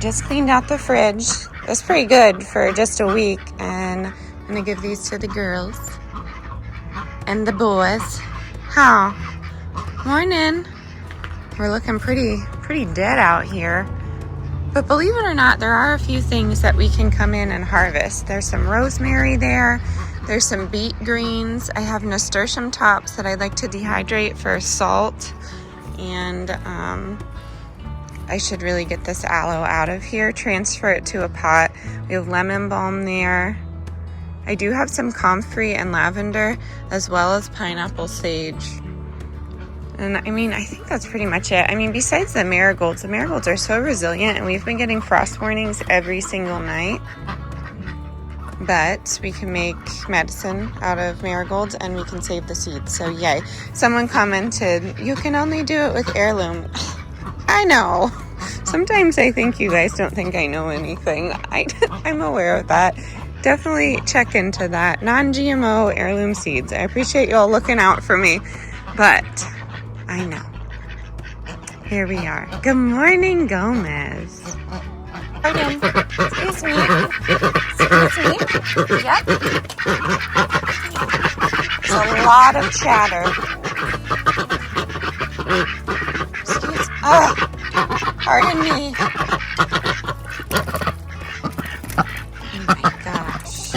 just cleaned out the fridge. It's pretty good for just a week, and I'm gonna give these to the girls and the boys. How? Morning. We're looking pretty dead out here. But believe it or not, there are a few things that we can come in and harvest. There's some rosemary there. There's some beet greens. I have nasturtium tops that I like to dehydrate for salt. And I should really get this aloe out of here, transfer it to a pot. We have lemon balm there. I do have some comfrey and lavender, as well as pineapple sage. And I mean, I think that's pretty much it. I mean, besides the marigolds are so resilient, and we've been getting frost warnings every single night. But we can make medicine out of marigolds, and we can save the seeds, so yay. Someone commented, you can only do it with heirloom. I know. Sometimes I think you guys don't think I know anything. I'm aware of that. Definitely check into that. Non-GMO heirloom seeds. I appreciate you all looking out for me, but I know. Here we are. Good morning, Gomez. Pardon. Excuse me. Excuse me. Yep. There's a lot of chatter. Excuse me. Oh, pardon me. Oh my gosh.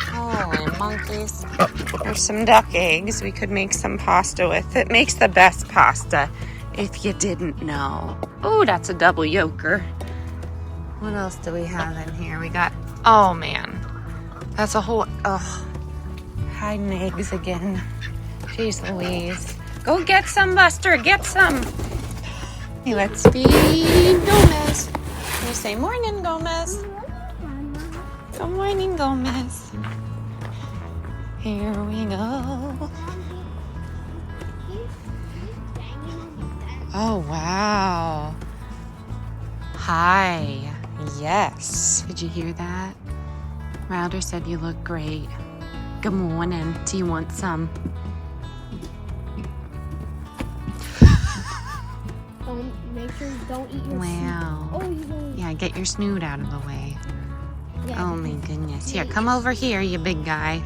Holy monkeys. There's some duck eggs we could make some pasta with. It makes the best pasta, if you didn't know. Oh, that's a double yolker. What else do we have in here? We got, oh man, that's a whole, oh, hiding eggs again. Jeez Louise. Go get some, Buster, get some. Hey, let's feed Gomez. You say, morning, Gomez. Good morning, Gomez. Here we go. Oh, wow. Hi. Yes. Did you hear that? Router said you look great. Good morning. Do you want some? Make sure you don't eat your wow. snoot. Oh, you don't. Yeah, get your snoot out of the way. Yeah. Oh my goodness. Here, come over here, you big guy.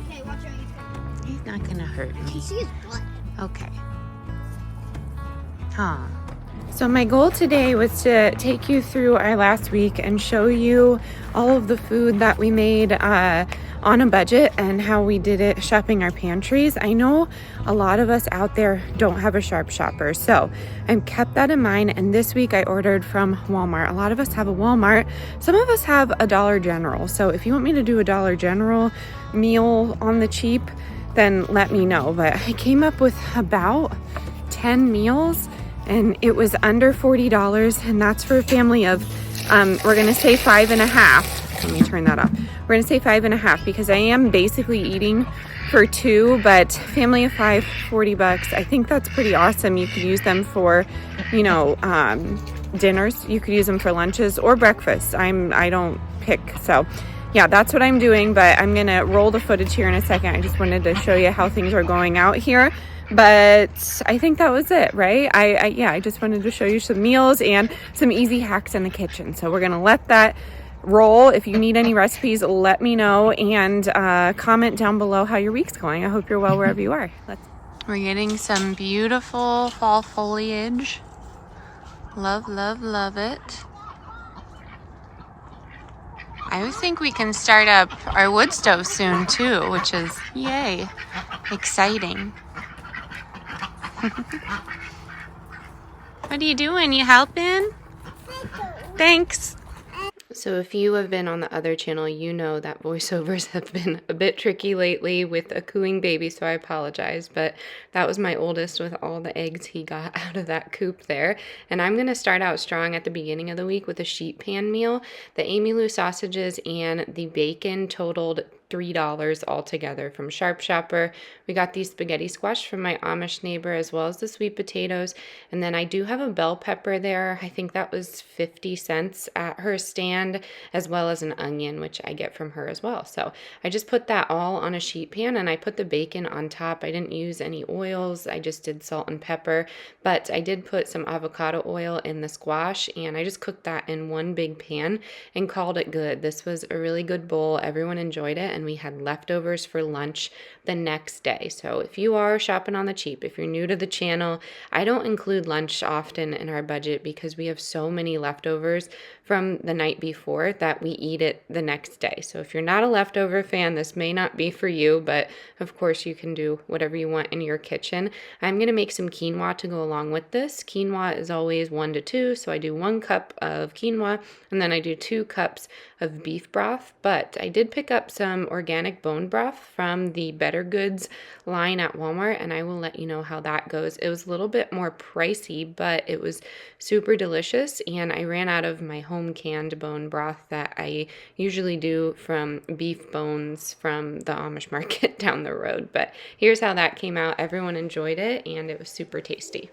Okay, watch out. He's not gonna hurt Can me. you see his butt? Okay. Huh. So my goal today was to take you through our last week and show you all of the food that we made on a budget and how we did it shopping our pantries. I know a lot of us out there don't have a Sharp Shopper, so I kept that in mind, and this week I ordered from Walmart. A lot of us have a Walmart. Some of us have a Dollar General, so if you want me to do a Dollar General meal on the cheap, then let me know. But I came up with about 10 meals, and it was under $40, and that's for a family of, we're gonna say 5.5. Let me turn that off. We're gonna say 5.5 because I am basically eating for two, but family of 5, $40. I think that's pretty awesome. You could use them for, you know, dinners. You could use them for lunches or breakfast. I don't pick, so yeah, that's what I'm doing, but I'm gonna roll the footage here in a second. I just wanted to show you how things are going out here. But I think that was it, right? I just wanted to show you some meals and some easy hacks in the kitchen. So we're gonna let that roll. If you need any recipes, let me know, and comment down below how your week's going. I hope you're well wherever you are. We're getting some beautiful fall foliage. Love, love, love it. I think we can start up our wood stove soon too, which is yay, exciting. What are you doing? You helping? Thanks. So if you have been on the other channel, you know that voiceovers have been a bit tricky lately with a cooing baby, so I apologize. But that was my oldest with all the eggs he got out of that coop there. And I'm going to start out strong at the beginning of the week with a sheet pan meal. The Amy Lou sausages and the bacon totaled $3 altogether from Sharp Shopper. We got these spaghetti squash from my Amish neighbor, as well as the sweet potatoes. And then I do have a bell pepper there. I think that was 50 cents at her stand, as well as an onion, which I get from her as well. So I just put that all on a sheet pan, and I put the bacon on top. I didn't use any oils. I just did salt and pepper, but I did put some avocado oil in the squash, and I just cooked that in one big pan and called it good. This was a really good bowl. Everyone enjoyed it, and we had leftovers for lunch the next day. So if you are shopping on the cheap, if you're new to the channel, I don't include lunch often in our budget because we have so many leftovers from the night before that we eat it the next day. So if you're not a leftover fan, this may not be for you, but of course you can do whatever you want in your kitchen. I'm going to make some quinoa to go along with this. Quinoa is always 1 to 2, so I do 1 cup of quinoa, and then I do 2 cups of beef broth. But I did pick up some organic bone broth from the Better Goods line at Walmart, and I will let you know how that goes. It was a little bit more pricey, but it was super delicious, and I ran out of my home canned bone broth that I usually do from beef bones from the Amish market down the road. But here's how that came out. Everyone enjoyed it, and it was super tasty.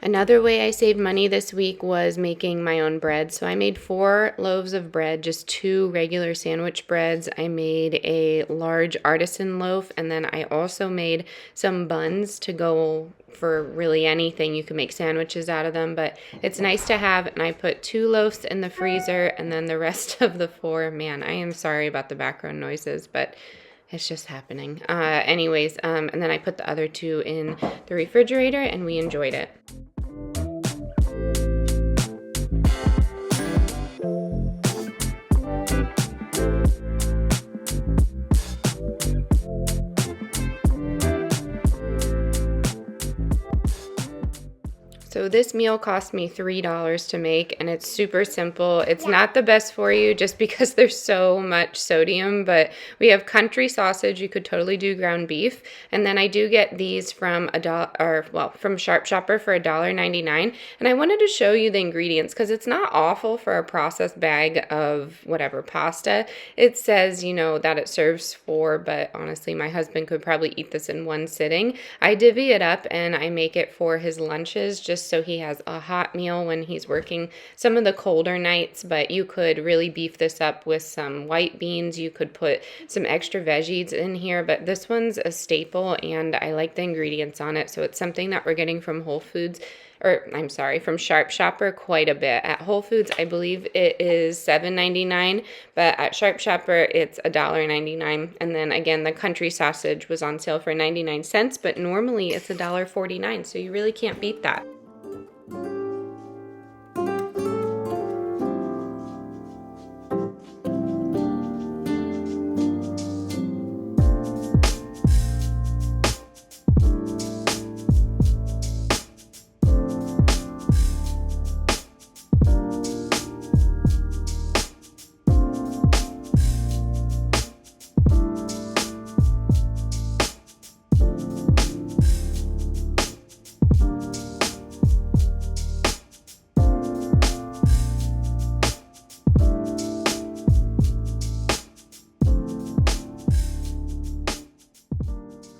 Another way I saved money this week was making my own bread. So I made 4 loaves of bread, just 2 regular sandwich breads. I made a large artisan loaf, and then I also made some buns to go for really anything. You can make sandwiches out of them, but it's nice to have. And I put 2 loaves in the freezer, and then the rest of the 4, man, I am sorry about the background noises, but it's just happening. And then I put the other 2 in the refrigerator, and we enjoyed it. So this meal cost me $3 to make, and it's super simple. It's not the best for you just because there's so much sodium, but we have country sausage. You could totally do ground beef. And then I do get these from from Sharp Shopper for $1.99. And I wanted to show you the ingredients because it's not awful for a processed bag of whatever pasta. It says, that it serves 4, but honestly, my husband could probably eat this in one sitting. I divvy it up and I make it for his lunches just so he has a hot meal when he's working some of the colder nights. But you could really beef this up with some white beans. You could put some extra veggies in here, but this one's a staple and I like the ingredients on it. So it's something that we're getting from from Sharp Shopper quite a bit. At Whole Foods, I believe it is $7.99, but at Sharp Shopper, it's $1.99. And then again, the country sausage was on sale for 99 cents, but normally it's $1.49, so you really can't beat that.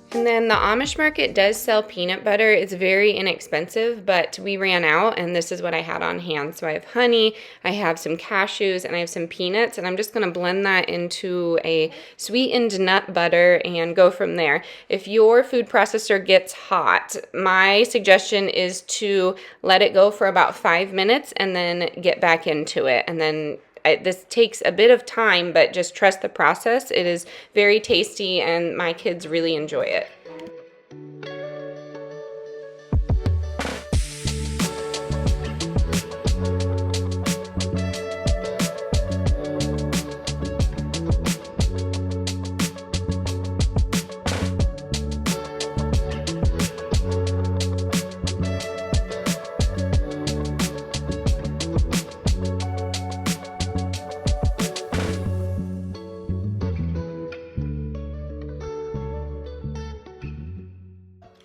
And then the Amish market does sell peanut butter. It's very inexpensive, but we ran out, and this is what I had on hand. So I have honey, I have some cashews, and I have some peanuts, and I'm just going to blend that into a sweetened nut butter and go from there. If your food processor gets hot, my suggestion is to let it go for about 5 minutes and then get back into it. And then this takes a bit of time, but just trust the process. It is very tasty, and my kids really enjoy it.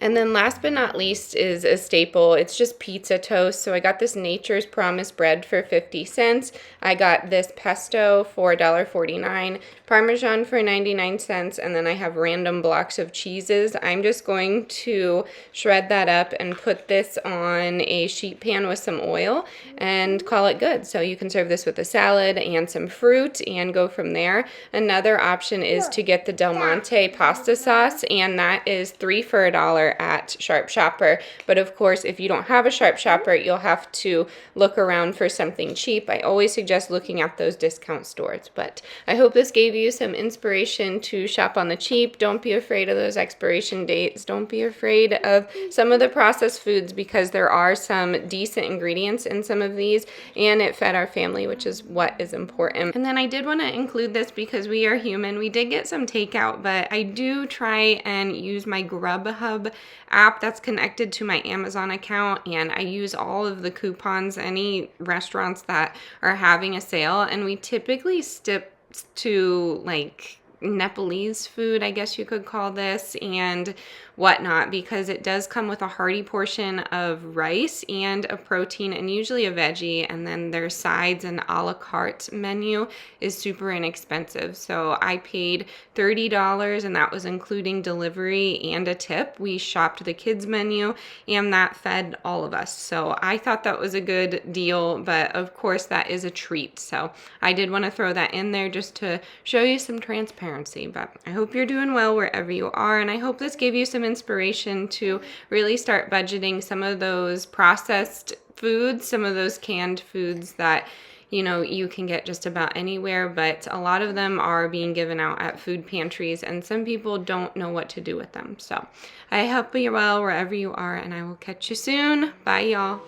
And then last but not least is a staple. It's just pizza toast. So I got this Nature's Promise bread for 50 cents. I got this pesto for $1.49, Parmesan for 99 cents, and then I have random blocks of cheeses. I'm just going to shred that up and put this on a sheet pan with some oil and call it good. So you can serve this with a salad and some fruit and go from there. Another option is to get the Del Monte pasta sauce, and that is 3 for $1 at Sharp Shopper. But of course, if you don't have a Sharp Shopper, you'll have to look around for something cheap. I always suggest looking at those discount stores. But I hope this gave you some inspiration to shop on the cheap. Don't be afraid of those expiration dates. Don't be afraid of some of the processed foods, because there are some decent ingredients in some of these, and it fed our family, which is what is important. And then I did want to include this because we are human. We did get some takeout, but I do try and use my Grubhub app that's connected to my Amazon account, and I use all of the coupons, any restaurants that are having a sale, and we typically stick to like Nepalese food, I guess you could call this, and whatnot, because it does come with a hearty portion of rice and a protein and usually a veggie, and then their sides and a la carte menu is super inexpensive. So I paid $30, and that was including delivery and a tip. We shopped the kids menu, and that fed all of us. So I thought that was a good deal, but of course that is a treat. So I did want to throw that in there just to show you some transparency. But I hope you're doing well wherever you are, and I hope this gave you some inspiration to really start budgeting some of those processed foods, some of those canned foods that you can get just about anywhere, but a lot of them are being given out at food pantries, and some people don't know what to do with them. So I hope you're well wherever you are, and I will catch you soon. Bye, y'all.